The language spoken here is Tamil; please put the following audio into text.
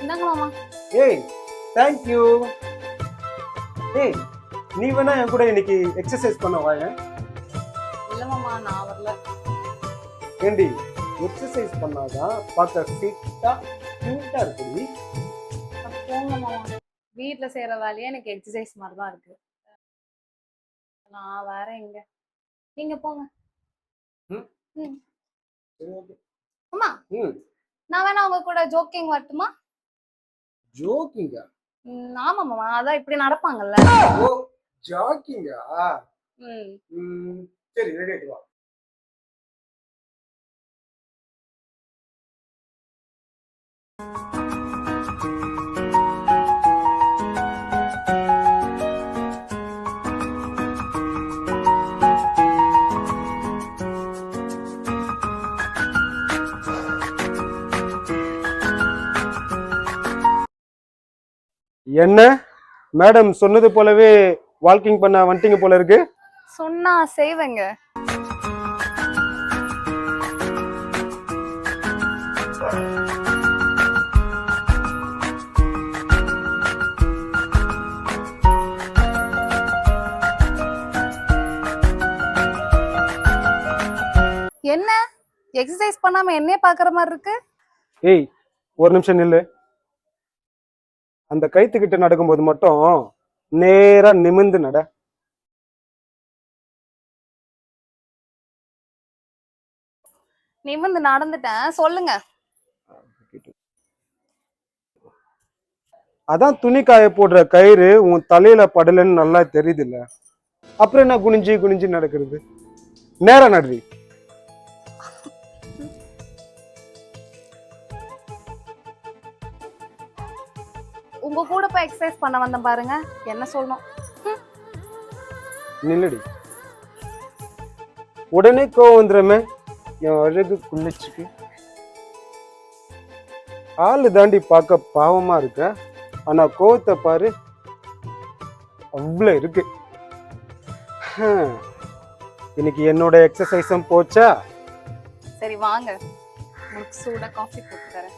இந்தாங்க மாமா. ஏய் தேங்க் யூ. ஏய் நீ வேணா என் கூட இன்னைக்கு எக்ஸசைஸ் பண்ண வாயேன். இல்ல மாமா, நான் வரல. ஏண்டி எக்ஸசைஸ் பண்ணாதான் பார்க்க ஃபிட்டா கியூட்டா இருக்குடி. போங்க மாமா. வீட்ல செய்யற வேலையே எனக்கு எக்ஸசைஸ் மாதிரி தான் இருக்கு. நான் வேற எங்க? நீங்க போங்க. ம். ம். சரி ஓகே. அம்மா, நான் வேணா உங்க கூட ஜோக்கிங் வரட்டுமா? ஜோக்கிங்கா? ஆமா மாமா, அதான் இப்படி நடப்பாங்கல்ல. ஓ ஜாக்கிங்கா? ம். சரி ரெடி ஆயிட்டு வா. என்ன மேடம் சொன்னது போலவே வாக்கிங் பண்ண வந்துட்டீங்க போல இருக்கு. சொன்னா செய்வேங்க. என்ன எக்ஸசைஸ் பண்ணாம என்னைய பாக்குற மாதிரி இருக்கு? ஏய் ஒரு நிமிஷம் நில்லு. அந்த கைத்துக்கிட்ட நடக்கும்போது மட்டும் நேரா நிமிர்ந்து நட. நிமிர்ந்து நடந்துட்டேன், சொல்லுங்க. அதான் துணி காய போடுற கயிறு உன் தலையில படலன்னு நல்லா தெரியுது இல்ல, அப்புறம் என்ன குனிஞ்சு குனிஞ்சு நடக்கிறது? நேரா நடுறி. உங்க கூட போய் எக்ஸசைஸ் பண்ண வந்தேன் பாருங்க, என்ன சொல்லணும்? நில்லடி. உடனே கோவம் வந்துடுமே என் அழகு குள்ளிச்சுக்கு. ஆளு தாண்டி பார்க்க பாவமா இருக்க, ஆனா கோவத்தை பாரு அவ்வளவு இருக்கு. இன்னைக்கு என்னோட எக்ஸசைஸும் போச்சா? சரி வாங்க, உங்களுக்கு சூடா காஃபி போட்டு தரேன்.